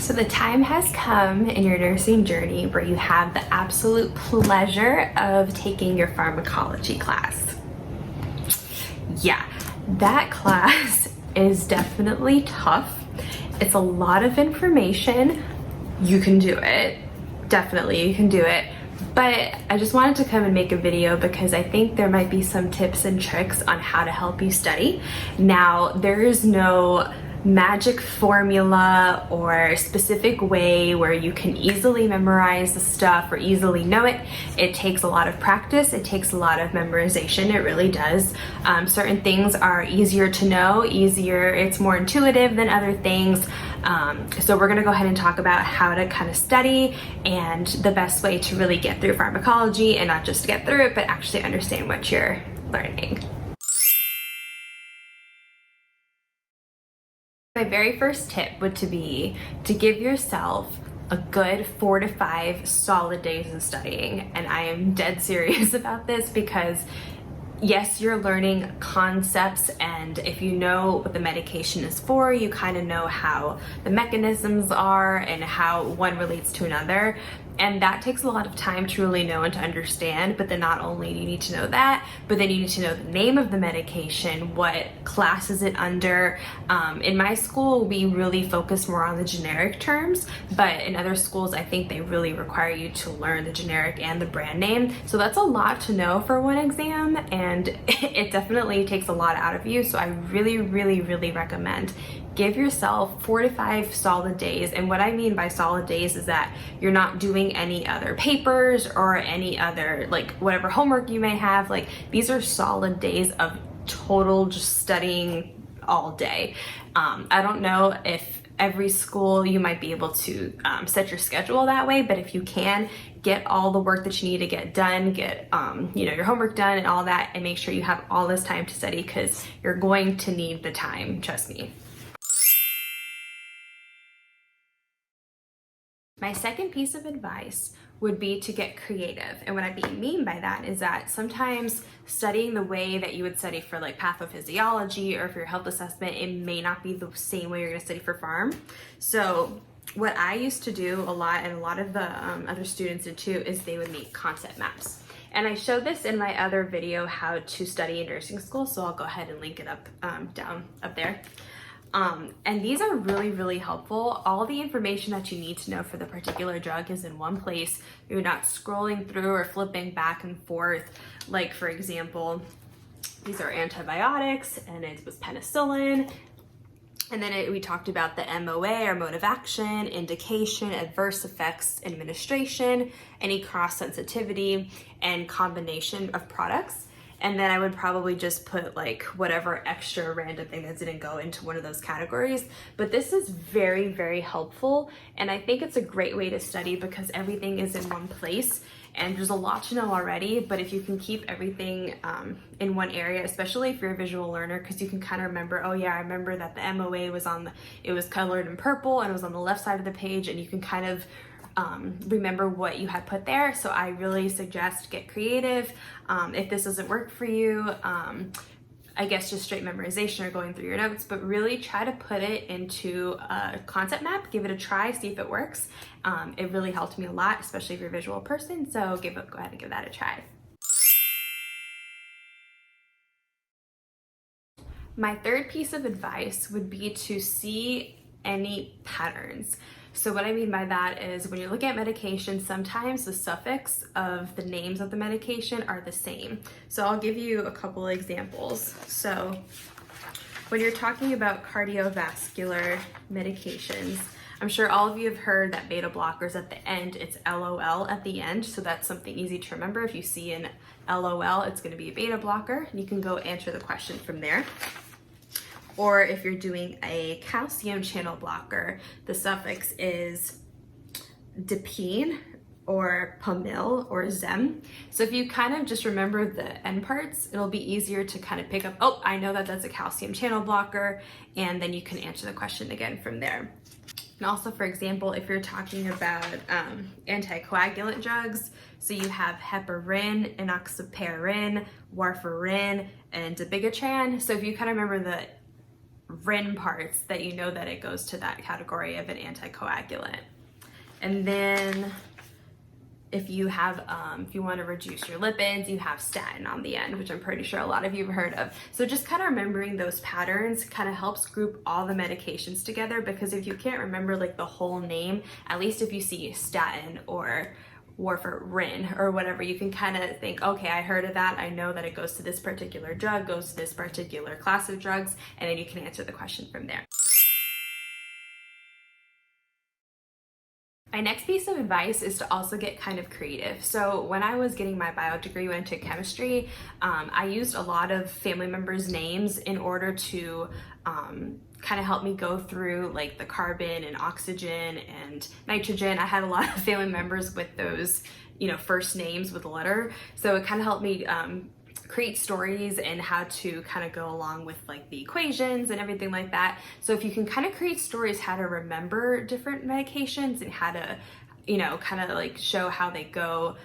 So the time has come in your nursing journey where you have the absolute pleasure of taking your pharmacology class. Yeah, that class is definitely tough. It's a lot of information. You can do it. Definitely, you can do it. But I just wanted to come and make a video because I think there might be some tips and tricks on how to help you study. Now, there is no magic formula or specific way where you can easily memorize the stuff or easily know it. It takes a lot of practice. It takes a lot of memorization. It really does. Certain things are easier to know, it's more intuitive than other things. So we're gonna go ahead and talk about how to kind of study and the best way to really get through pharmacology, and not just get through it, but actually understand what you're learning. My very first tip would be to give yourself a good 4 to 5 solid days of studying. And I am dead serious about this because yes, you're learning concepts, and if you know what the medication is for, you kind of know how the mechanisms are and how one relates to another. And that takes a lot of time to really know and to understand. But then not only do you need to know that, but then you need to know the name of the medication, what class is it under. In my school, we really focus more on the generic terms, but in other schools, I think they really require you to learn the generic and the brand name. So that's a lot to know for one exam, and it definitely takes a lot out of you. So I really, really, really recommend give yourself 4 to 5 solid days. And what I mean by solid days is that you're not doing any other papers or any other, like, whatever homework you may have. Like, these are solid days of total just studying all day. I don't know if every school you might be able to set your schedule that way, but if you can, get all the work that you need to get done, get your homework done and all that, and make sure you have all this time to study, because you're going to need the time, trust me. My second piece of advice would be to get creative. And what I mean by that is that sometimes studying the way that you would study for like pathophysiology or for your health assessment, it may not be the same way you're gonna study for pharm. So what I used to do a lot, and a lot of the other students did too, is they would make concept maps. And I showed this in my other video, how to study in nursing school, so I'll go ahead and link it up down up there. And these are really, really helpful. All the information that you need to know for the particular drug is in one place. You're not scrolling through or flipping back and forth. Like, for example, these are antibiotics, and it was penicillin. And then we talked about the MOA, or mode of action, indication, adverse effects, administration, any cross-sensitivity, and combination of products. And then I would probably just put like whatever extra random thing that didn't go into one of those categories. But this is very, very helpful. And I think it's a great way to study because everything is in one place and there's a lot to know already. But if you can keep everything in one area, especially if you're a visual learner, because you can kind of remember, oh yeah, I remember that the MOA was it was colored in purple and it was on the left side of the page, and you can kind of remember what you had put there. So I really suggest get creative. If this doesn't work for you, I guess just straight memorization or going through your notes, but really try to put it into a concept map, give it a try, see if it works. It really helped me a lot, especially if you're a visual person, so go ahead and give that a try. My third piece of advice would be to see any patterns. So what I mean by that is when you're looking at medication, sometimes the suffix of the names of the medication are the same. So I'll give you a couple of examples. So when you're talking about cardiovascular medications, I'm sure all of you have heard that beta blockers at the end, it's LOL at the end. So that's something easy to remember. If you see an LOL, it's going to be a beta blocker. You can go answer the question from there. Or if you're doing a calcium channel blocker, the suffix is dipene or pamil or zem. So if you kind of just remember the end parts, it'll be easier to kind of pick up, oh, I know that that's a calcium channel blocker, and then you can answer the question again from there. And also, for example, if you're talking about anticoagulant drugs, so you have heparin, enoxaparin, warfarin, and dabigatran. So if you kind of remember the RIN parts that you know that it goes to that category of an anticoagulant. And then if you have, if you want to reduce your lipids, you have statin on the end, which I'm pretty sure a lot of you have heard of. So just kind of remembering those patterns kind of helps group all the medications together, because if you can't remember like the whole name, at least if you see statin or warfarin or whatever, you can kind of think, okay, I heard of that. I know that it goes to this particular drug, goes to this particular class of drugs, and then you can answer the question from there. My next piece of advice is to also get kind of creative. So when I was getting my bio degree, went into chemistry, I used a lot of family members' names in order to kind of help me go through like the carbon and oxygen and nitrogen. I had a lot of family members with those, you know, first names with a letter. So it kind of helped me create stories and how to kind of go along with like the equations and everything like that. So if you can kind of create stories how to remember different medications and how to, you know, kind of like show how they go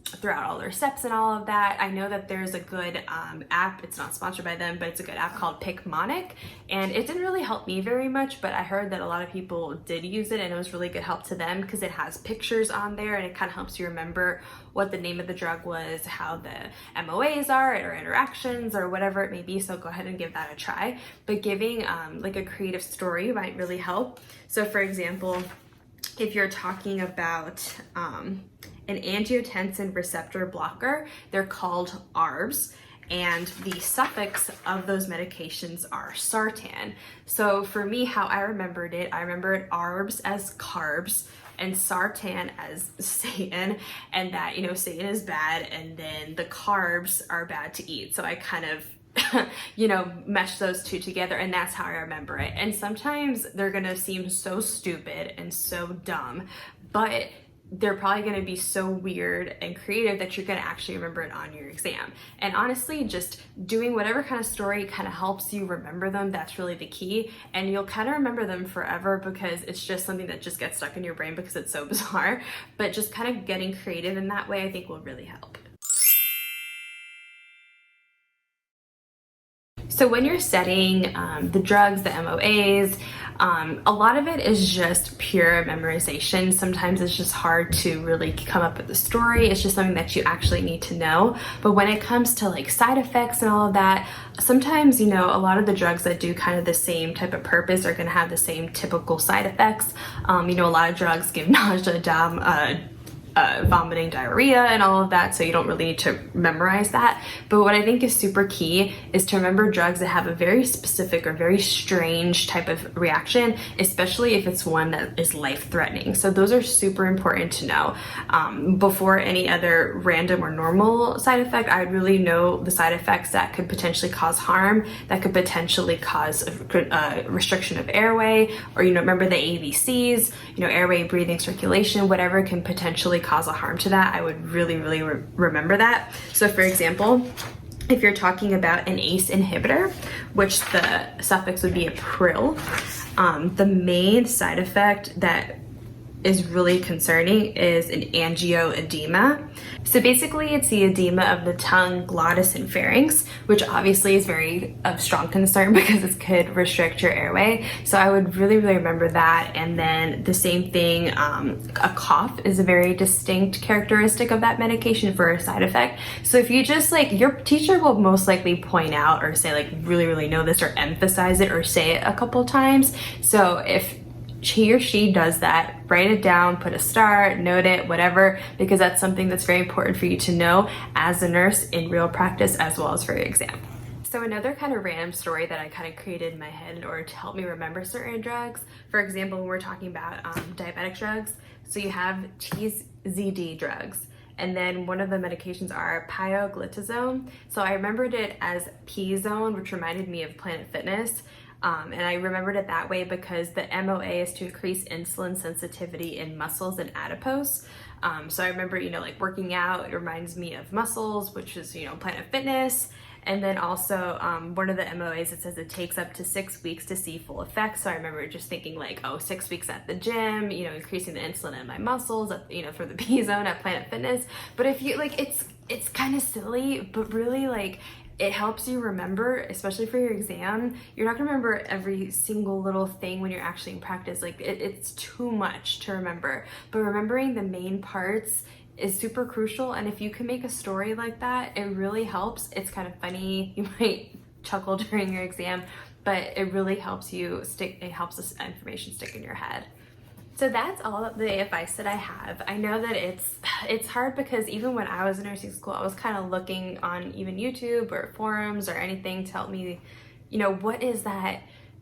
throughout all their steps and all of that. I know that there's a good app, it's not sponsored by them, but it's a good app called Picmonic, and it didn't really help me very much, but I heard that a lot of people did use it and it was really good help to them because it has pictures on there and it kind of helps you remember what the name of the drug was, how the MOAs are or interactions or whatever it may be. So go ahead and give that a try, but giving like a creative story might really help. So for example, if you're talking about an angiotensin receptor blocker, they're called ARBs, and the suffix of those medications are sartan. So for me, how I remembered ARBs as carbs and sartan as Satan, and that, you know, Satan is bad and then the carbs are bad to eat. So I kind of you know, mesh those two together, and that's how I remember it. And sometimes they're gonna seem so stupid and so dumb, but they're probably gonna be so weird and creative that you're gonna actually remember it on your exam. And honestly, just doing whatever kind of story kind of helps you remember them, that's really the key. And you'll kind of remember them forever because it's just something that just gets stuck in your brain because it's so bizarre. But just kind of getting creative in that way, I think will really help. So when you're studying the drugs, the MOAs, a lot of it is just pure memorization. Sometimes it's just hard to really come up with a story. It's just something that you actually need to know. But when it comes to like side effects and all of that, sometimes, you know, a lot of the drugs that do kind of the same type of purpose are going to have the same typical side effects. You know, a lot of drugs give nausea, vomiting, diarrhea, and all of that, so you don't really need to memorize that. But what I think is super key is to remember drugs that have a very specific or very strange type of reaction, especially if it's one that is life-threatening. So those are super important to know. Before any other random or normal side effect, I would really know the side effects that could potentially cause harm, that could potentially cause a restriction of airway, or, you know, remember the ABCs, you know, airway, breathing, circulation, whatever can potentially cause a harm to that. I would really remember that. So for example, if you're talking about an ACE inhibitor, which the suffix would be april, the main side effect that is really concerning is an angioedema. So basically it's the edema of the tongue, glottis, and pharynx, which obviously is very of strong concern because it could restrict your airway. So I would really remember that. And then the same thing, a cough is a very distinct characteristic of that medication for a side effect. So if you just like, your teacher will most likely point out or say like really know this or emphasize it or say it a couple times. So if he or she does that, write it down, put a star, note it, whatever, because that's something that's very important for you to know as a nurse in real practice as well as for your exam. So another kind of random story that I kind of created in my head in order to help me remember certain drugs, for example, when we're talking about diabetic drugs, so you have TZD drugs, and then one of the medications are pioglitazone. So I remembered it as P-zone, which reminded me of Planet Fitness. And I remembered it that way because the MOA is to increase insulin sensitivity in muscles and adipose. So I remember, you know, like working out, it reminds me of muscles, which is, you know, Planet Fitness. And then also one of the MOAs, it says it takes up to 6 weeks to see full effects. So I remember just thinking like, oh, 6 weeks at the gym, you know, increasing the insulin in my muscles, you know, for the P-zone at Planet Fitness. But if you like, it's kind of silly, but really like, it helps you remember, especially for your exam. You're not gonna remember every single little thing when you're actually in practice. Like it's too much to remember, but remembering the main parts is super crucial. And if you can make a story like that, it really helps. It's kind of funny, you might chuckle during your exam, but it really helps you stick, it helps this information stick in your head. So that's all of the advice that I have. I know that it's hard because even when I was in nursing school, I was kind of looking on even YouTube or forums or anything to help me, you know, what is that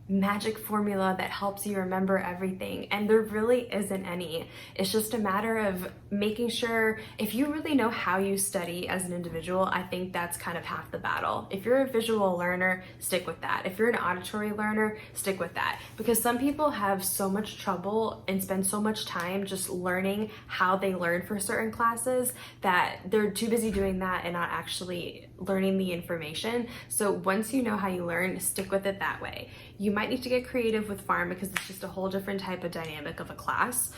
magic formula that helps you remember everything? And there really isn't any. It's just a matter of making sure, if you really know how you study as an individual, I think that's kind of half the battle. If you're a visual learner, stick with that. If you're an auditory learner, stick with that. Because some people have so much trouble and spend so much time just learning how they learn for certain classes that they're too busy doing that and not actually learning the information. So once you know how you learn, stick with it that way. You might need to get creative with pharm because it's just a whole different type of dynamic of a class,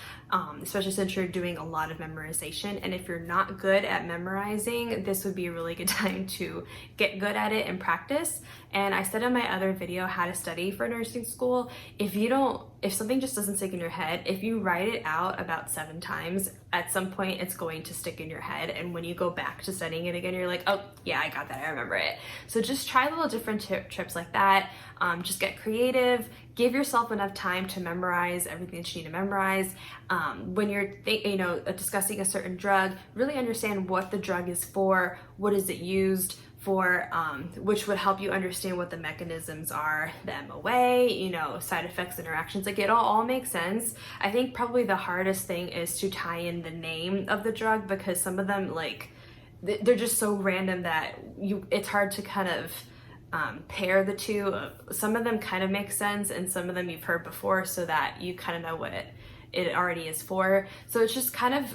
especially since you're doing a lot of memorization. And if you're not good at memorizing, this would be a really good time to get good at it and practice. And I said in my other video, how to study for nursing school, if something just doesn't stick in your head, if you write it out about 7 times, at some point it's going to stick in your head. And when you go back to studying it again, you're like, oh yeah, I got that, I remember it. So just try little different trips like that. Just get creative, give yourself enough time to memorize everything that you need to memorize. When you're discussing a certain drug, really understand what the drug is for, what is it used for, which would help you understand what the mechanisms are, the MOA, side effects, interactions. Like it all makes sense. I think probably the hardest thing is to tie in the name of the drug, because some of them, like, they're just so random that it's hard to kind of pair the two. Some of them kind of make sense and some of them you've heard before, so that you kind of know what it already is for. So it's just kind of,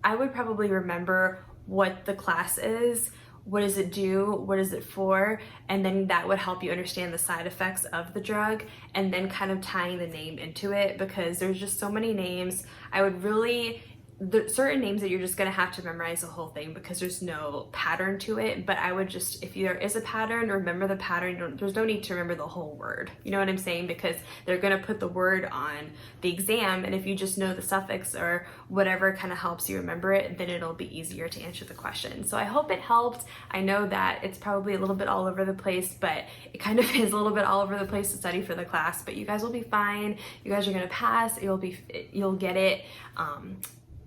I would probably remember what the class is, what does it do, what is it for, and then that would help you understand the side effects of the drug, and then kind of tying the name into it, because there's just so many names. I would really, there's certain names that you're just gonna have to memorize the whole thing because there's no pattern to it. But I would just, if there is a pattern, remember the pattern. There's no need to remember the whole word. You know what I'm saying? Because they're gonna put the word on the exam, and if you just know the suffix or whatever kind of helps you remember it, then it'll be easier to answer the question. So I hope it helped. I know that it's probably a little bit all over the place, but it kind of is a little bit all over the place to study for the class, but you guys will be fine. You guys are gonna pass. You'll get it.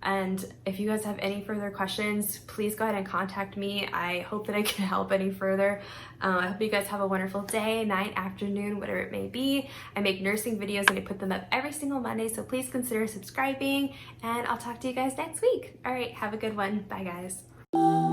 And if you guys have any further questions, please go ahead and contact me. I hope that I can help any further. I hope you guys have a wonderful day, night, afternoon, whatever it may be. I make nursing videos and I put them up every single Monday, so please consider subscribing, and I'll talk to you guys next week. All right, have a good one. Bye, guys.